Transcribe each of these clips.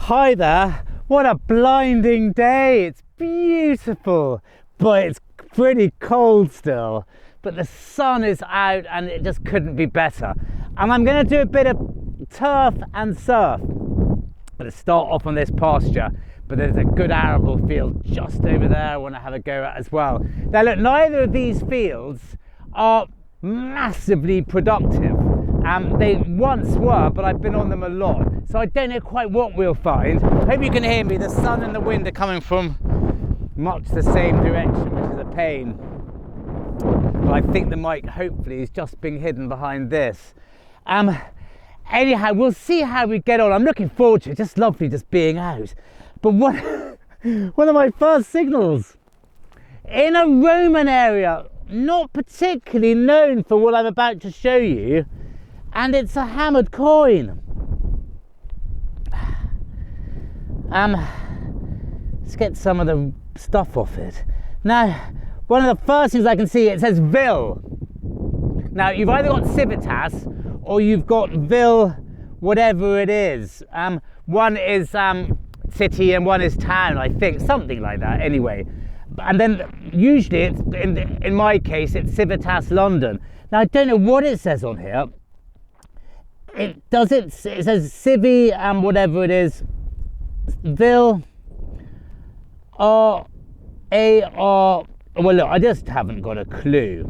Hi there. What a blinding day. It's beautiful, but it's pretty cold still. But the sun is out and it just couldn't be better. And I'm going to do a bit of turf and surf. I'm going to start off on this pasture, but there's a good arable field just over there I want to have a go at as well. Now look, neither of these fields are massively productive. They once were, but I've been on them a lot, so I don't know quite what we'll find. Hope you can hear me. The sun and the wind are coming from much the same direction, which is a pain. But I think the mic hopefully is just being hidden behind this. Anyhow, we'll see how we get on. I'm looking forward to it. Just lovely just being out. But one of my first signals in a Roman area, not particularly known for what I'm about to show you, and it's a hammered coin. Let's get some of the stuff off it. Now, one of the first things I can see, it says Vil. Now, you've either got Civitas or you've got Vil, whatever it is. One is city and one is town, I think, something like that. Anyway, and then usually it's in my case it's Civitas London. Now I don't know what it says on here. It says Civi and whatever it is, Vil R-A-R. Well look, I just haven't got a clue.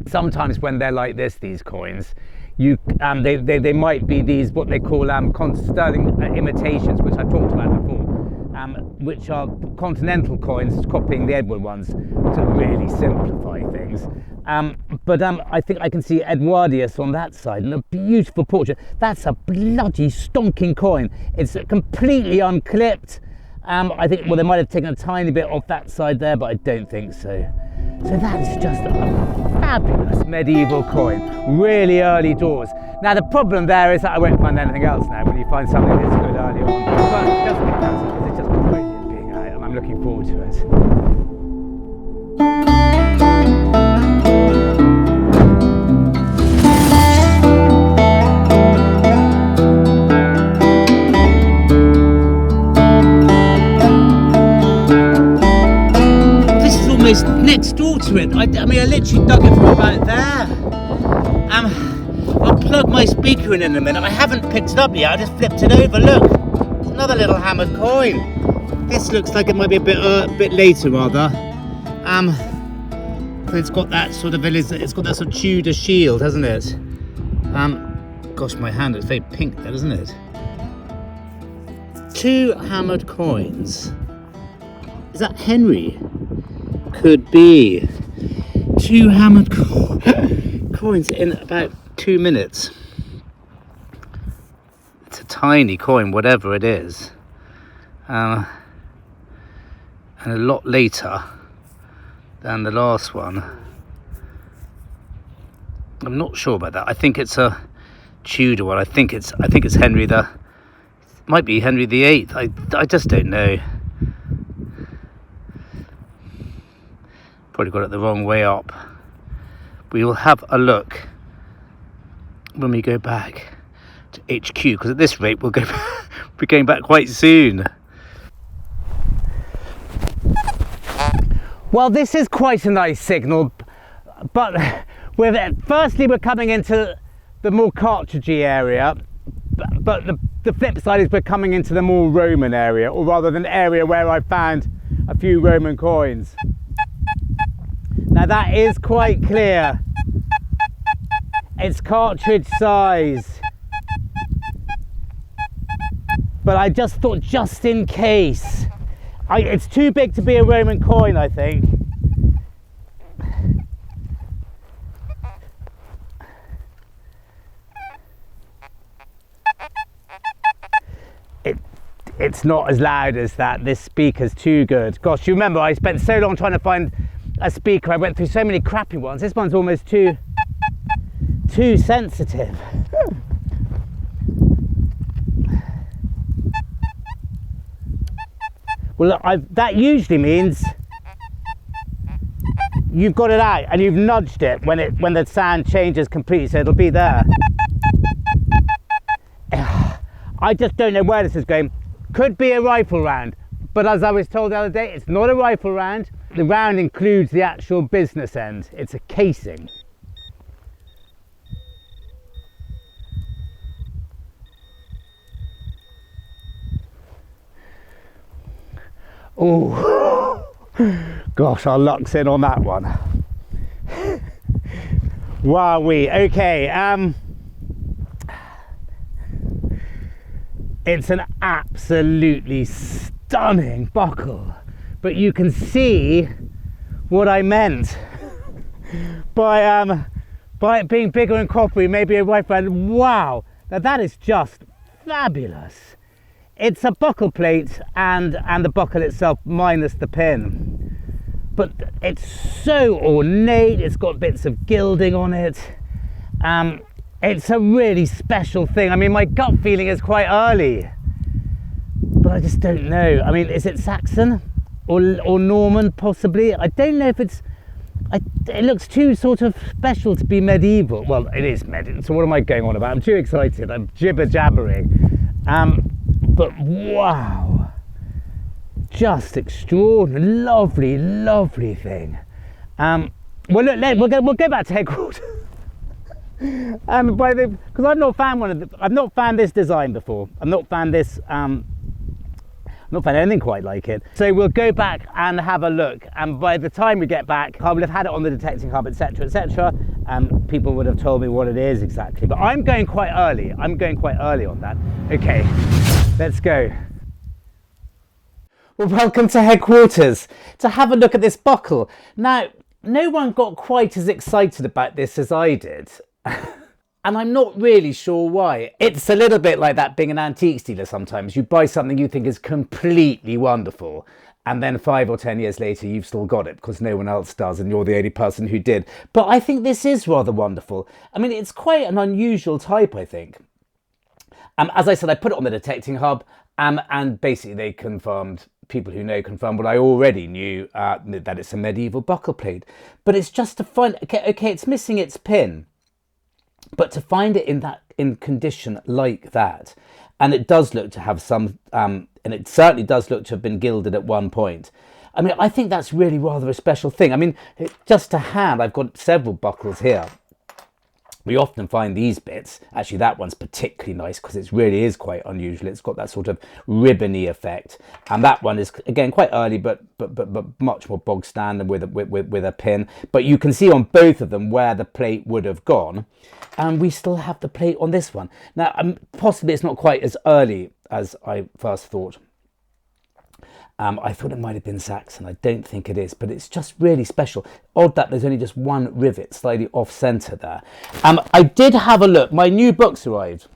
Sometimes when they're like this, these coins, they might be these what they call sterling imitations, which I've talked about before, which are continental coins copying the Edward ones to really simplify things. But I think I can see Edwardius on that side and a beautiful portrait. That's a bloody stonking coin. It's completely unclipped. I think, well, they might have taken a tiny bit off that side there, but I don't think so. So that's just a fabulous medieval coin, really early doors. Now the problem there is that I won't find anything else now when you find something that's good early on. But it doesn't get cancelled because it's just brilliant being out and I'm looking forward to it. Next door to it. I mean, I literally dug it from about there. I'll plug my speaker in a minute. I haven't picked it up yet. I just flipped it over. Look, it's another little hammered coin. This looks like it might be a bit later, rather. It's got that sort of Tudor shield, hasn't it? Gosh, my hand is very pink there, isn't it? 2 hammered coins. Is that Henry? Could be 2 hammered coins in about 2 minutes. It's a tiny coin, whatever it is, and a lot later than the last one. I'm not sure about that. I think it's a Tudor one. I think it's Henry might be Henry VIII. I just don't know. Probably got it the wrong way up. We will have a look when we go back to HQ, because at this rate we'll be going back quite soon. Well, this is quite a nice signal, but firstly we're coming into the more cartridgey area, but the flip side is we're coming into the more Roman area, or rather than area where I found a few Roman coins. Now that is quite clear. It's cartridge size. But I just thought, just in case. It's too big to be a Roman coin, I think. It's not as loud as that. This speaker's too good. Gosh, you remember I spent so long trying to find a speaker. I went through so many crappy ones. This one's almost too sensitive. Well, look, that usually means you've got it out and you've nudged it when the sound changes completely, so it'll be there. I just don't know where this is going. Could be a rifle round, but as I was told the other day, it's not a rifle round. The round includes the actual business end. It's a casing. Oh, gosh, our luck's in on that one. Wowee. Okay, it's an absolutely stunning buckle, but you can see what I meant by it being bigger and coppery, maybe a rifle round. Wow, now that is just fabulous. It's a buckle plate and the buckle itself minus the pin, but it's so ornate. It's got bits of gilding on it. It's a really special thing. I mean, my gut feeling is quite early, but I just don't know. I mean, is it Saxon or Norman possibly? I don't know if it's, it looks too sort of special to be medieval. Well, it is medieval, so what am I going on about? I'm too excited, I'm jibber jabbering. But wow, just extraordinary, lovely, lovely thing. Well, look, we'll go back to headquarters. Because I've not found I've not found this design before. I've not found this. Not found anything quite like it. So we'll go back and have a look. And by the time we get back, I will have had it on the detecting hub, etc., etc. And people would have told me what it is exactly. But I'm going quite early. I'm going quite early on that. Okay, let's go. Well, welcome to headquarters to have a look at this buckle. Now, no one got quite as excited about this as I did. And I'm not really sure why. It's a little bit like that being an antiques dealer sometimes. You buy something you think is completely wonderful, and then 5 or 10 years later you've still got it because no one else does and you're the only person who did. But I think this is rather wonderful. I mean, it's quite an unusual type, I think. As I said, I put it on the detecting hub, and basically they confirmed, people who know confirmed what I already knew, that it's a medieval buckle plate. But it's just to find, okay, it's missing its pin. But to find it in condition like that, and it does look to have some, and it certainly does look to have been gilded at one point. I mean, I think that's really rather a special thing. I mean, just to hand, I've got several buckles here. We often find these bits. Actually, that one's particularly nice because it really is quite unusual. It's got that sort of ribbony effect, and that one is again quite early, but much more bog standard with a pin. But you can see on both of them where the plate would have gone, and we still have the plate on this one. Now, possibly it's not quite as early as I first thought. I thought it might have been Saxon. I don't think it is, but it's just really special. Odd that there's only just one rivet slightly off centre there. I did have a look. My new book's arrived,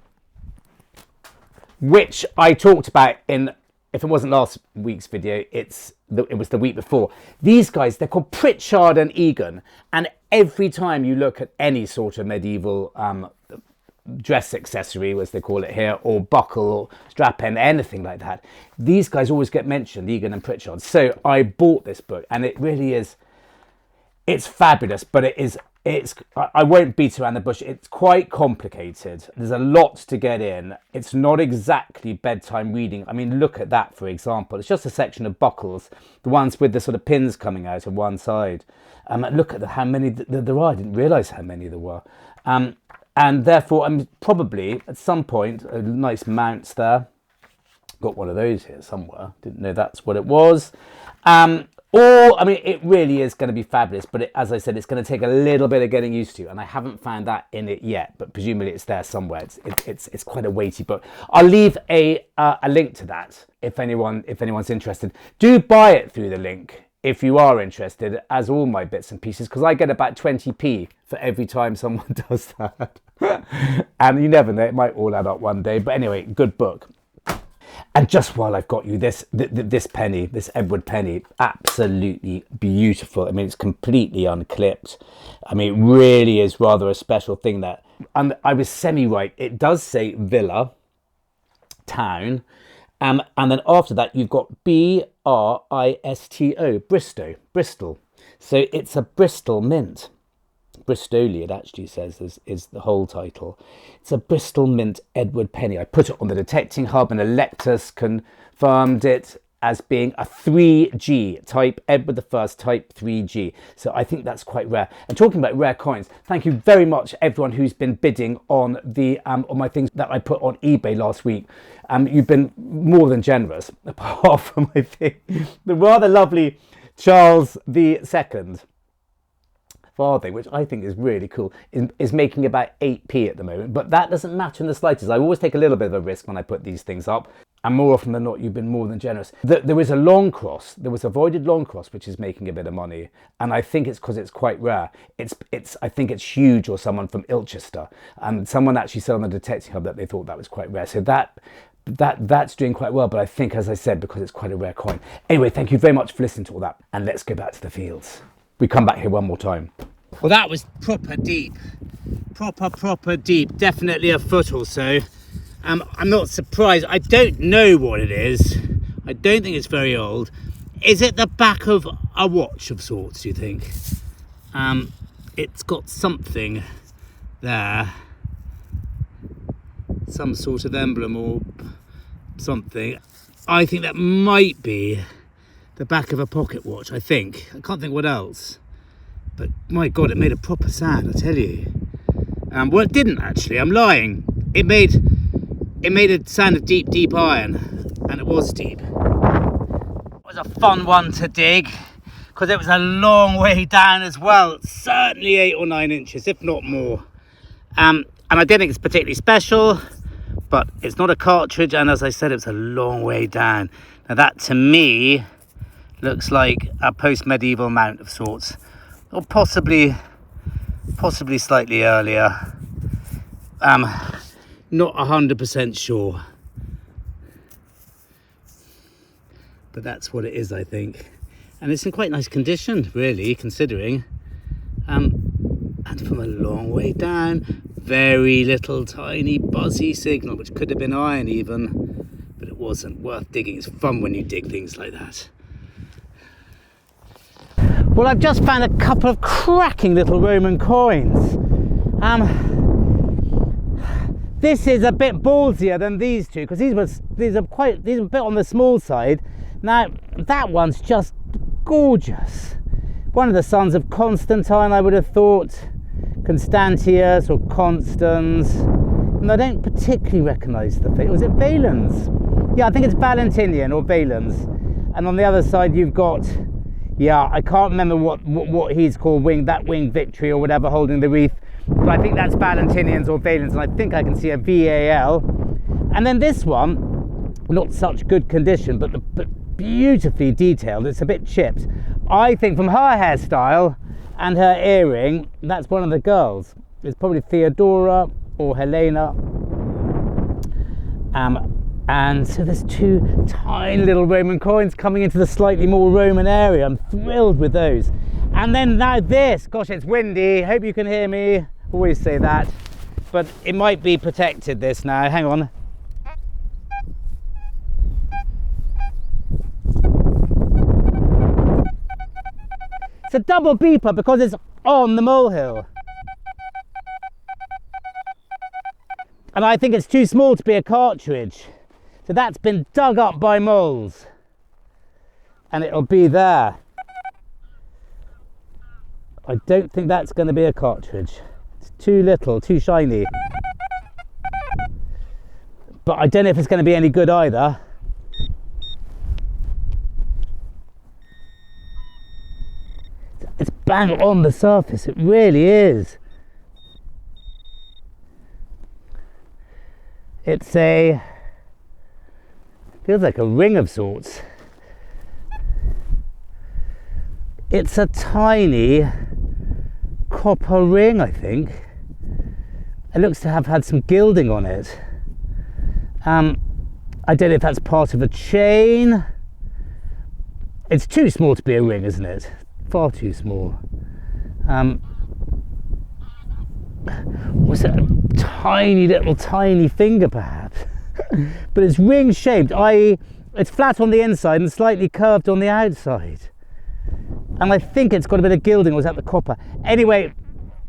which I talked about in, if it wasn't last week's video, it was the week before. These guys, they're called Pritchard and EGAN, and every time you look at any sort of medieval dress accessory, as they call it here, or buckle or strap end, anything like that, these guys always get mentioned, EGAN and Pritchard. So I bought this book, and it really is, it's fabulous, but I won't beat around the bush. It's quite complicated. There's a lot to get in. It's not exactly bedtime reading. I mean, look at that, for example. It's just a section of buckles, the ones with the sort of pins coming out of one side. Look at how many there are. I didn't realise how many there were. And therefore, I'm probably, at some point, a nice mounts there. Got one of those here somewhere. Didn't know that's what it was. Or, I mean, it really is going to be fabulous. But as I said, it's going to take a little bit of getting used to. And I haven't found that in it yet. But presumably it's there somewhere. It's quite a weighty book. I'll leave a link to that if anyone's interested. Do buy it through the link if you are interested, as all my bits and pieces, because I get about 20p for every time someone does that. And you never know, it might all add up one day. But anyway, good book. And just while I've got you, this penny, this Edward penny, absolutely beautiful. I mean, it's completely unclipped. I mean, it really is rather a special thing that, and I was semi-right, it does say villa, town, and then after that you've got Bristo, Bristol. So it's a Bristol mint. Bristolian, it actually says, is the whole title. It's a Bristol Mint Edward Penny. I put it on the detecting hub and Electus confirmed it as being a 3G, type Edward I, type 3G. So I think that's quite rare. And talking about rare coins, thank you very much everyone who's been bidding on the on my things that I put on eBay last week. You've been more than generous, apart from I think the rather lovely Charles II farthing, which I think is really cool, is making about 8p at the moment, but that doesn't matter in the slightest. I always take a little bit of a risk when I put these things up, and more often than not, you've been more than generous. There is a long cross, there was a voided long cross, which is making a bit of money, and I think it's because it's quite rare. I think it's Huge or someone from Ilchester, and someone actually said on the detecting hub that they thought that was quite rare, so that's doing quite well, but I think, as I said, because it's quite a rare coin. Anyway, thank you very much for listening to all that, and let's go back to the fields. We come back here one more time. Well, that was proper deep. Proper deep. Definitely a foot or so. I'm not surprised. I don't know what it is. I don't think it's very old. Is it the back of a watch of sorts, do you think? It's got something there. Some sort of emblem or something. I think that might be the back of a pocket watch, I think. I can't think what else. But my God, it made a proper sound, I tell you. Well, it didn't actually, I'm lying. It made a sound of deep iron, and it was deep. It was a fun one to dig, because it was a long way down as well. Certainly 8 or 9 inches, if not more. And I don't think it's particularly special, but it's not a cartridge, and as I said, it was a long way down. Now that, to me, looks like a post-medieval mount of sorts, or possibly slightly earlier. Not 100% sure, but that's what it is, I think, and it's in quite nice condition, really, considering. And from a long way down, very little tiny buzzy signal, which could have been iron even, but it wasn't. Worth digging. It's fun when you dig things like that. Well, I've just found a couple of cracking little Roman coins. This is a bit ballsier than these two, because these are a bit on the small side. Now that one's just gorgeous. One of the sons of Constantine, I would have thought, Constantius or Constans, and I don't particularly recognise the face. Was it Valens? Yeah, I think it's Valentinian or Valens. And on the other side you've got, yeah, I can't remember what he's called, winged victory or whatever, holding the wreath, but I think that's Valentinians or Valens, and I think I can see a VAL. And then this one, not such good condition, but beautifully detailed. It's a bit chipped. I think from her hairstyle and her earring, that's one of the girls. It's probably Theodora or Helena. And so there's 2 tiny little Roman coins coming into the slightly more Roman area. I'm thrilled with those. And then now this, gosh, it's windy. Hope you can hear me. Always say that, but it might be protected this now. Hang on. It's a double beeper because it's on the molehill. And I think it's too small to be a cartridge. So that's been dug up by moles. And it'll be there. I don't think that's going to be a cartridge. It's too little, too shiny. But I don't know if it's going to be any good either. It's bang on the surface, it really is. It's a, feels like a ring of sorts. It's a tiny copper ring, I think. It looks to have had some gilding on it. I don't know if that's part of a chain. It's too small to be a ring, isn't it? Far too small. Was it a tiny finger perhaps? But it's ring shaped, i.e. it's flat on the inside and slightly curved on the outside. And I think it's got a bit of gilding, or is that the copper? Anyway,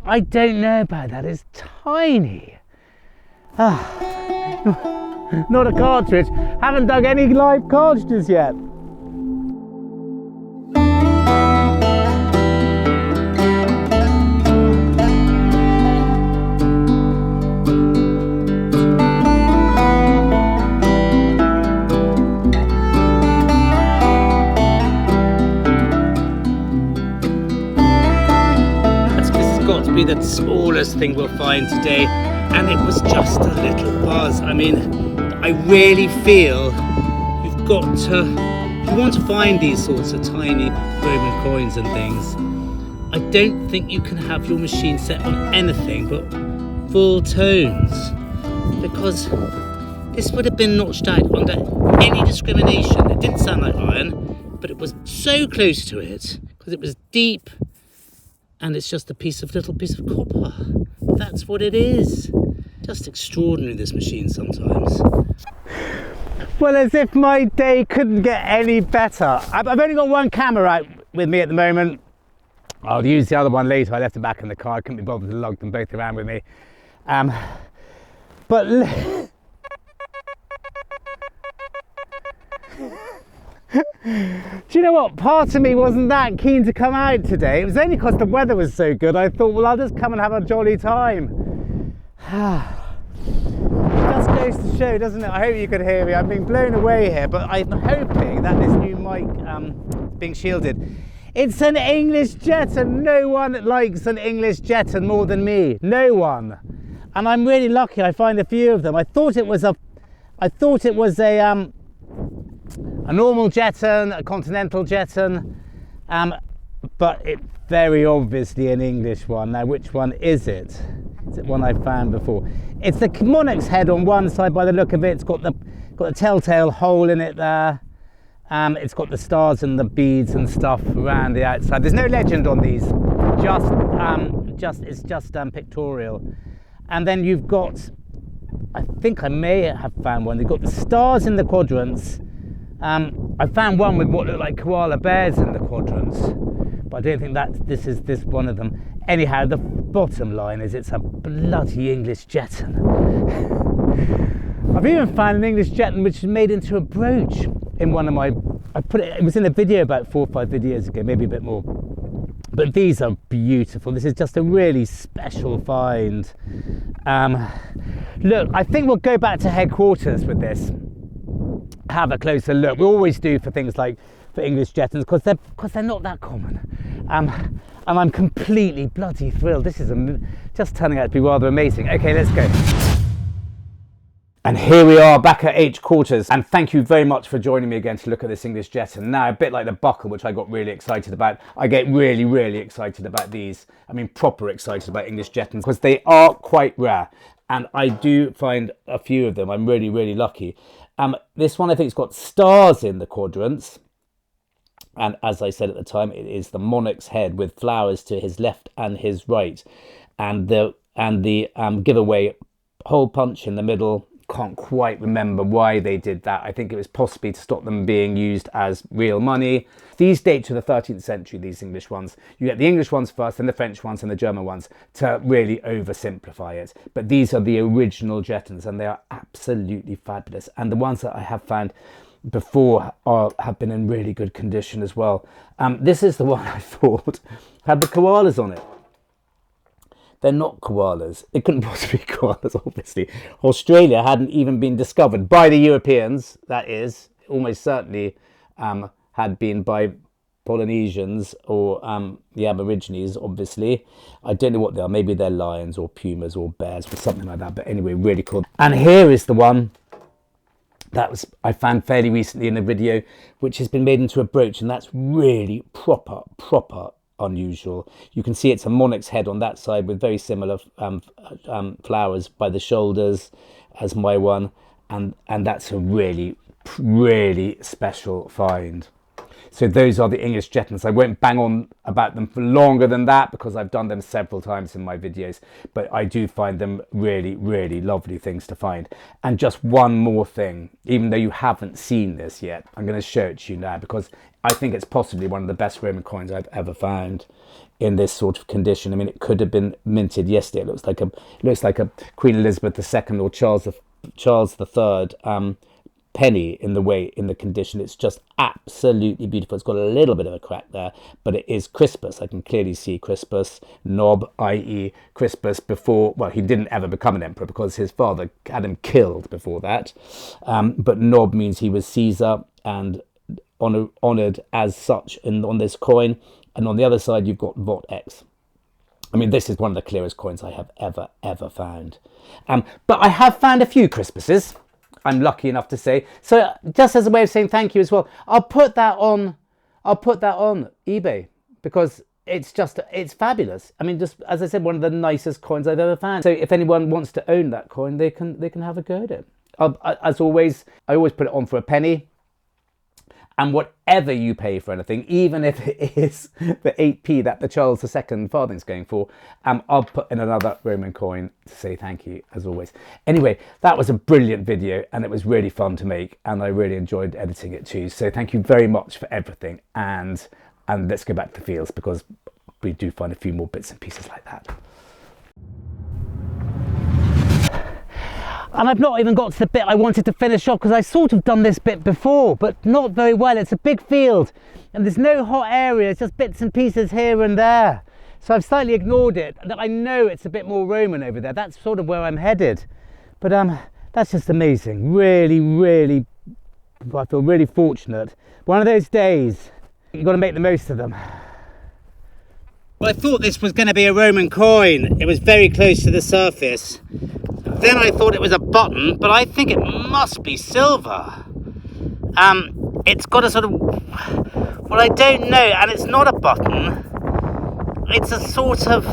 I don't know about that. It's tiny. Ah, not a cartridge. Haven't dug any live cartridges yet. Be the smallest thing we'll find today, and it was just a little buzz. I mean, I really feel you've got to, if you want to find these sorts of tiny Roman coins and things, I don't think you can have your machine set on anything but full tones, because this would have been notched out under any discrimination. It didn't sound like iron, but it was so close to it because it was deep. And it's just a little piece of copper. That's what it is. Just extraordinary, this machine sometimes. Well, as if my day couldn't get any better. I've only got one camera out with me at the moment. I'll use the other one later. I left it back in the car. I couldn't be bothered to lug them both around with me. But do you know what? Part of me wasn't that keen to come out today. It was only because the weather was so good. I thought, well, I'll just come and have a jolly time. It just goes to show, doesn't it? I hope you could hear me. I'm being blown away here, but I'm hoping that this new mic being shielded. It's an English Jetton. No one likes an English Jetton more than me. No one. And I'm really lucky. I find a few of them. I thought it was a normal Jetton, a continental Jetton, but it's very obviously an English one. Now, which one is it? Is it one I found before? It's the monarch's head on one side by the look of it. It's got the telltale hole in it there. It's got the stars and the beads and stuff around the outside. There's no legend on these, it's just pictorial. And then you've got, I think I may have found one. They've got the stars in the quadrants. I found one with what looked like koala bears in the quadrants, but I don't think this is one of them. Anyhow, the bottom line is it's a bloody English Jetton. I've even found an English Jetton which is made into a brooch in one of my, it was in a video about 4 or 5 videos ago, maybe a bit more. But these are beautiful. This is just a really special find. Look, I think we'll go back to headquarters with this. Have a closer look. We always do for things like for English Jettons because they're not that common. And I'm completely bloody thrilled. This is just turning out to be rather amazing. Okay, let's go. And here we are back at H quarters, and thank you very much for joining me again to look at this English Jetton. Now, a bit like the buckle, which I got really excited about, I get really, really excited about these. I mean, proper excited about English Jettons because they are quite rare, and I do find a few of them. I'm really, really lucky. This one, I think, has got stars in the quadrants, and as I said at the time, it is the monarch's head with flowers to his left and his right, and the giveaway hole punch in the middle. Can't quite remember why they did that. I think it was possibly to stop them being used as real money. These date to the 13th century, these English ones. You get the English ones first, then the French ones and the German ones to really oversimplify it. But these are the original Jettons and they are absolutely fabulous. And the ones that I have found before have been in really good condition as well. This is the one I thought had the koalas on it. They're not koalas. It couldn't possibly be koalas, obviously. Australia hadn't even been discovered by the Europeans, that is. Almost certainly had been by Polynesians or the Aborigines, obviously. I don't know what they are. Maybe they're lions or pumas or bears or something like that. But anyway, really cool. And here is the one that I found fairly recently in a video, which has been made into a brooch. And that's really proper unusual. You can see it's a monarch's head on that side with very similar flowers by the shoulders as my one, and that's a really special find. So those are the English Jettons. I won't bang on about them for longer than that because I've done them several times in my videos, but I do find them really, really lovely things to find. And just one more thing, even though you haven't seen this yet, I'm going to show it to you now because I think it's possibly one of the best Roman coins I've ever found in this sort of condition. I mean, it could have been minted yesterday. It looks like a Queen Elizabeth II or Charles III penny in the condition. It's just absolutely beautiful. It's got a little bit of a crack there, but it is CRISPUS. I can clearly see CRISPUS, Nob, i.e. CRISPUS before, well, he didn't ever become an emperor because his father had him killed before that. But Nob means he was Caesar and honoured as such on this coin. And on the other side, you've got Vot X. I mean, this is one of the clearest coins I have ever found. But I have found a few CRISPUSes, I'm lucky enough to say. So just as a way of saying thank you as well, I'll put that on eBay because it's fabulous. I mean, just as I said, one of the nicest coins I've ever found. So if anyone wants to own that coin, they can have a go at it. As always, I always put it on for a penny. And whatever you pay for anything, even if it is the 8p that the Charles II farthing's going for, I'll put in another Roman coin to say thank you, as always. Anyway, that was a brilliant video, and it was really fun to make, and I really enjoyed editing it too. So thank you very much for everything, and let's go back to the fields, because we do find a few more bits and pieces like that. And I've not even got to the bit I wanted to finish off because I sort of done this bit before, but not very well. It's a big field and there's no hot areas, just bits and pieces here and there. So I've slightly ignored it. I know it's a bit more Roman over there. That's sort of where I'm headed. But that's just amazing. Really, really, I feel really fortunate. One of those days, you've got to make the most of them. Well, I thought this was going to be a Roman coin. It was very close to the surface. Then I thought it was a button, but I think it must be silver. It's got a sort of, well, I don't know, and it's not a button. It's a sort of,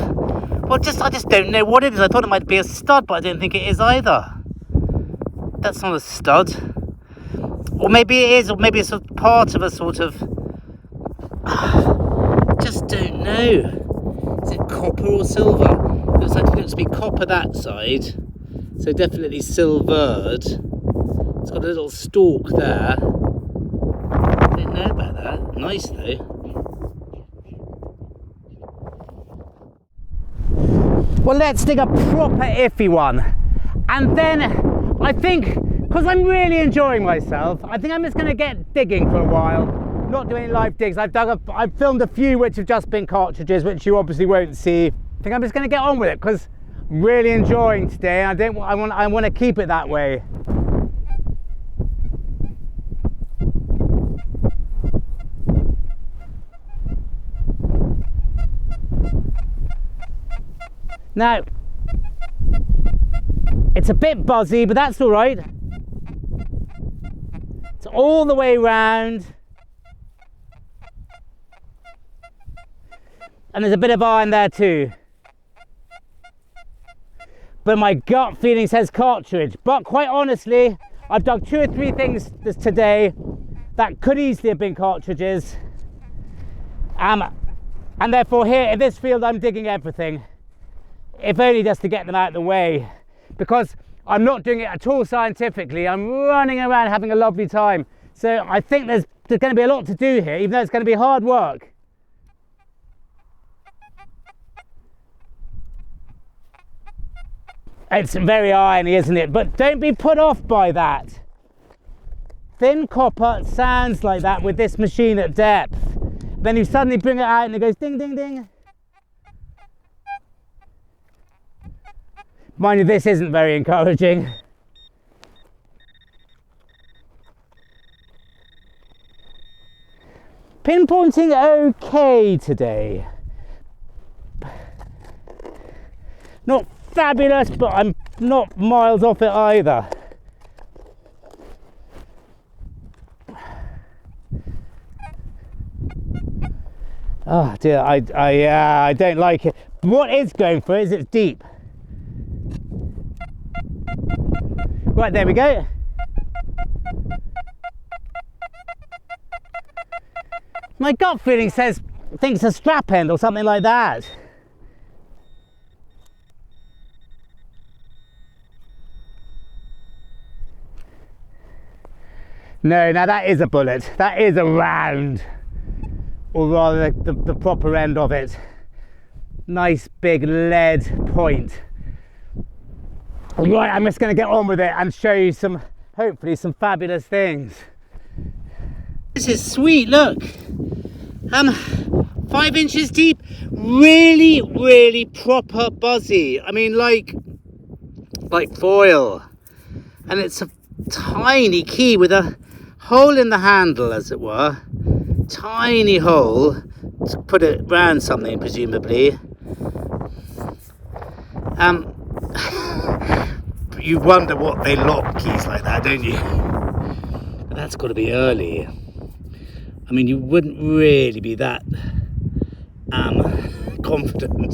well, I just don't know what it is. I thought it might be a stud, but I don't think it is either. That's not a stud. Or maybe it is, or maybe it's a part of a sort of, just don't know. Is it copper or silver? Looks like it looks to be copper that side. So definitely silvered. It's got a little stalk there. I didn't know about that. Nice though. Well, let's dig a proper iffy one. And then I think, because I'm really enjoying myself, I think I'm just going to get digging for a while. Not do any live digs. I've filmed a few which have just been cartridges, which you obviously won't see. I think I'm just going to get on with it because really enjoying today. I want to keep it that way. Now it's a bit buzzy, but that's all right. It's all the way round, and there's a bit of iron there too. But my gut feeling says cartridge. But quite honestly, I've dug 2 or 3 things today that could easily have been cartridges. And therefore here in this field, I'm digging everything. If only just to get them out of the way. Because I'm not doing it at all scientifically. I'm running around having a lovely time. So I think there's going to be a lot to do here, even though it's going to be hard work. It's very irony, isn't it? But don't be put off by that. Thin copper sounds like that with this machine at depth. Then you suddenly bring it out and it goes ding, ding, ding. Mind you, this isn't very encouraging. Pinpointing okay today. Not fabulous, but I'm not miles off it either. Oh dear, I don't like it. What is going for it is it's deep. Right, there we go. My gut feeling says, thinks a strap end or something like that. No, now that is a bullet. That is a round, or rather the proper end of it. Nice big lead point. Right, I'm just going to get on with it and show you some, hopefully some fabulous things. This is sweet, look. 5 inches deep, really proper buzzy. I mean, like foil. And it's a tiny key with a hole in the handle, as it were. Tiny hole to put it around something, presumably. You wonder what they lock keys like that, don't you? But that's got to be early. I mean, you wouldn't really be that confident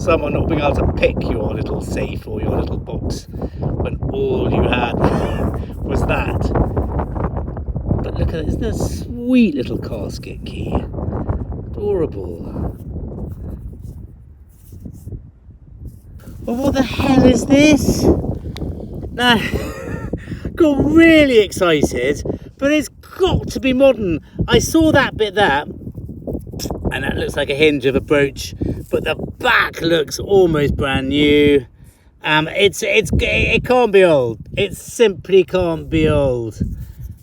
someone not being able to pick your little safe or your little box when all you had was that. But look at it, isn't that a sweet little casket key? Adorable. Well, what the hell is this? Now, got really excited, but it's got to be modern. I saw that bit there, and that looks like a hinge of a brooch, but the back looks almost brand new. It can't be old. It simply can't be old.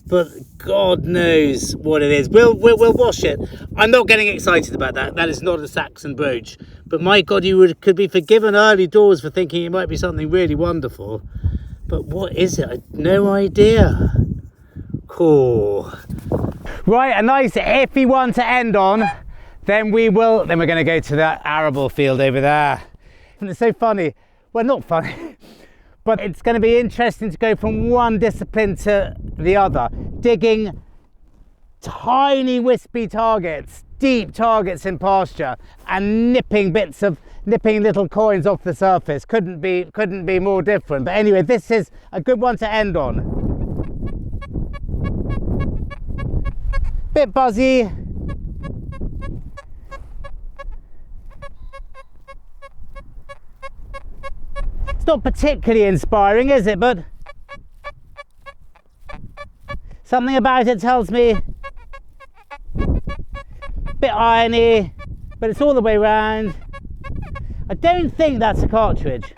But God knows what it is. We'll wash it. I'm not getting excited about that. That is not a Saxon brooch. But my God, could be forgiven early doors for thinking it might be something really wonderful. But what is it? I have no idea. Cool. Right, a nice iffy one to end on. Then we're going to go to that arable field over there. And it's so funny. Well, not funny. But it's going to be interesting to go from one discipline to the other, digging tiny wispy targets, deep targets in pasture, and nipping little coins off the surface. Couldn't be more different. But anyway, this is a good one to end on. Bit buzzy. It's not particularly inspiring, is it? But something about it tells me a bit irony, but it's all the way around. I don't think that's a cartridge.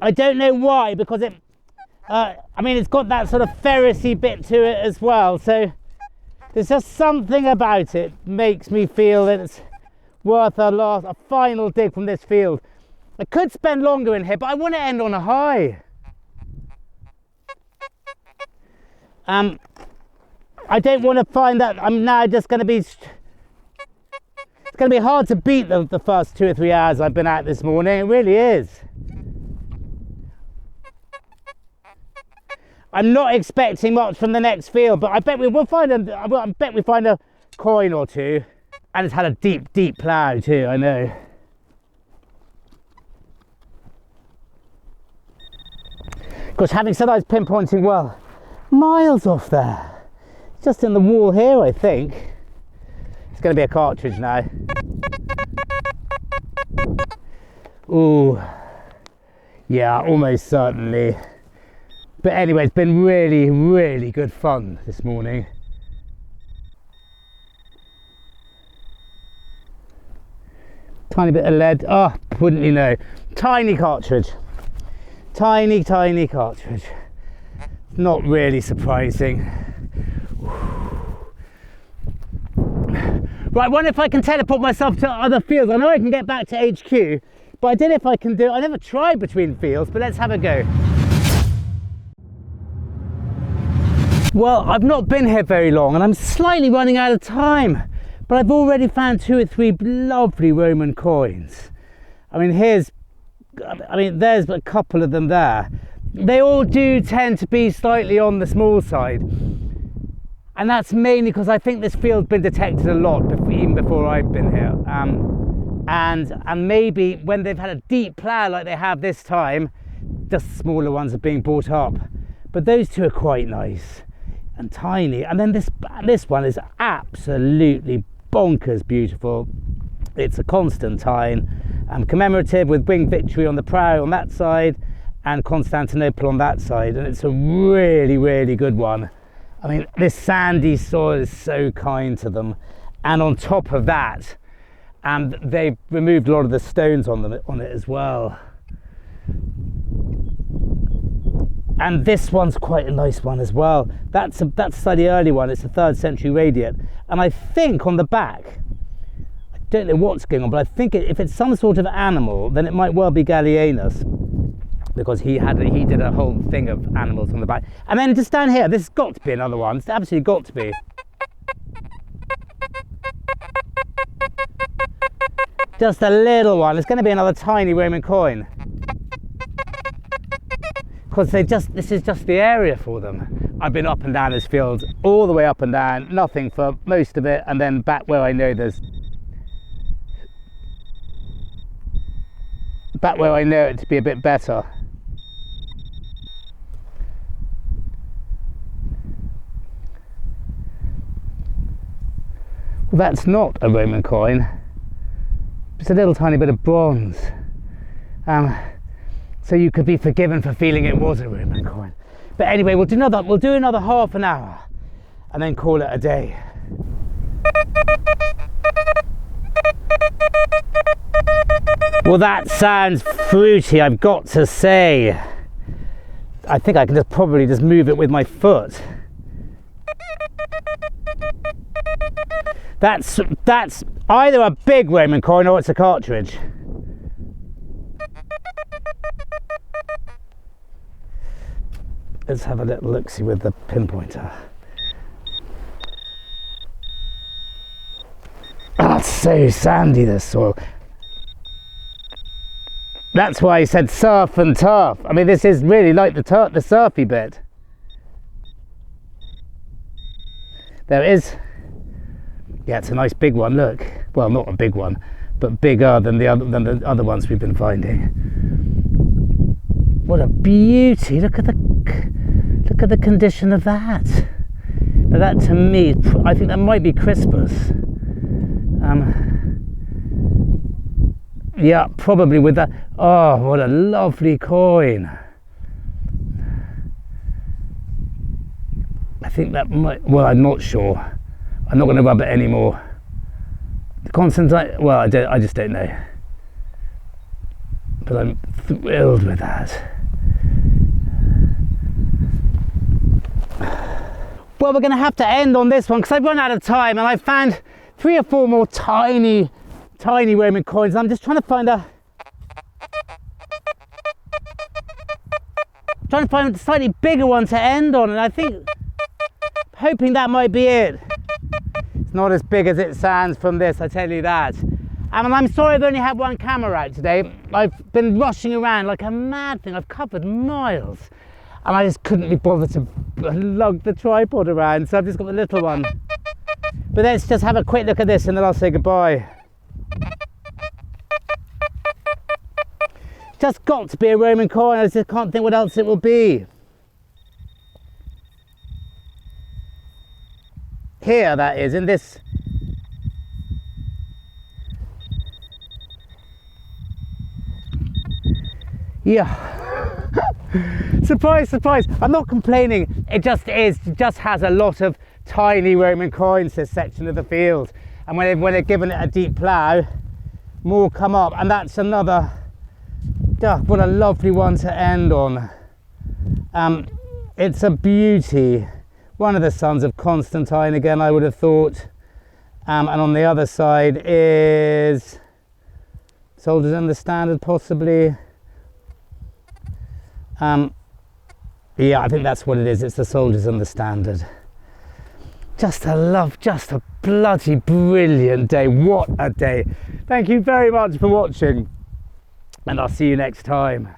I don't know why, because I mean, it's got that sort of ferrousy bit to it as well. So there's just something about it makes me feel that it's worth a final dig from this field. I could spend longer in here, but I want to end on a high. I don't want to find that I'm now just going to be... It's going to be hard to beat the first 2 or 3 hours I've been out this morning. It really is. I'm not expecting much from the next field, but I bet we find a coin or two. And it's had a deep plough too, I know. Because having said I was pinpointing well, miles off there. Just in the wall here, I think. It's going to be a cartridge now. Ooh, yeah, almost certainly. But anyway, it's been really good fun this morning. Tiny bit of lead. Oh, wouldn't you know? Tiny cartridge. Tiny cartridge. Not really surprising. Right, I wonder if I can teleport myself to other fields. I know I can get back to HQ, but I don't know if I can do it. I never tried between fields, but let's have a go. Well, I've not been here very long and I'm slightly running out of time, but I've already found 2 or 3 lovely Roman coins. I mean, there's a couple of them there. They all do tend to be slightly on the small side. And that's mainly because I think this field's been detected a lot even before I've been here. And maybe when they've had a deep plough like they have this time, just smaller ones are being brought up. But those 2 are quite nice. and tiny. And then this one is absolutely bonkers beautiful. It's a Constantine, commemorative with Winged Victory on the prow on that side and Constantinople on that side, and it's a really, really good one. I mean, this sandy soil is so kind to them, and on top of that, they've removed a lot of the stones on it as well. And this one's quite a nice one as well. That's a slightly early one. It's a 3rd century radiate, and I think on the back, I don't know what's going on, but I think if it's some sort of animal, then it might well be Gallienus, because he did a whole thing of animals on the back. And then just down here, this has got to be another one. It's absolutely got to be. Just a little one. It's going to be another tiny Roman coin, because this is just the area for them. I've been up and down this field, all the way up and down, nothing for most of it, and then back where I know it to be a bit better. Well, that's not a Roman coin. It's a little tiny bit of bronze. So you could be forgiven for feeling it was a Roman coin. But anyway, we'll do another half an hour and then call it a day. Well, that sounds fruity, I've got to say. I think I can probably just move it with my foot. That's either a big Roman coin or it's a cartridge. Let's have a little look-see with the pinpointer. Oh, it's so sandy, this soil. That's why I said surf and turf. I mean, this is really like the surfy bit. There it is. Yeah, it's a nice big one, look. Well, not a big one, but bigger than the other ones we've been finding. What a beauty. Look at the condition of that. Now that, to me, I think that might be CRISPUS. Yeah, probably with that. Oh, what a lovely coin. I think that might, well, I'm not sure. I'm not going to rub it anymore. The Constantine, well, I just don't know. But I'm thrilled with that. Well, we're going to have to end on this one because I've run out of time, and I found 3 or 4 more tiny Roman coins. I'm just trying to find a slightly bigger one to end on, and I think, hoping that might be it. It's not as big as it sounds from this, I tell you that. And I'm sorry I've only had one camera out today. I've been rushing around like a mad thing. I've covered miles, and I just couldn't be bothered to lug the tripod around, so I've just got the little one. But let's just have a quick look at this and then I'll say goodbye. Just got to be a Roman coin. I just can't think what else it will be. Here, that is, in this. Yeah. Surprise, surprise. I'm not complaining. It just has a lot of tiny Roman coins, this section of the field. And when they're given it a deep plough, more come up. And that's another, what a lovely one to end on. It's a beauty. One of the sons of Constantine again, I would have thought. And on the other side is Soldiers in the Standard, possibly. Yeah, I think that's what it is. It's the Soldiers in the Standard. Just a bloody brilliant day. What a day. Thank you very much for watching, and I'll see you next time.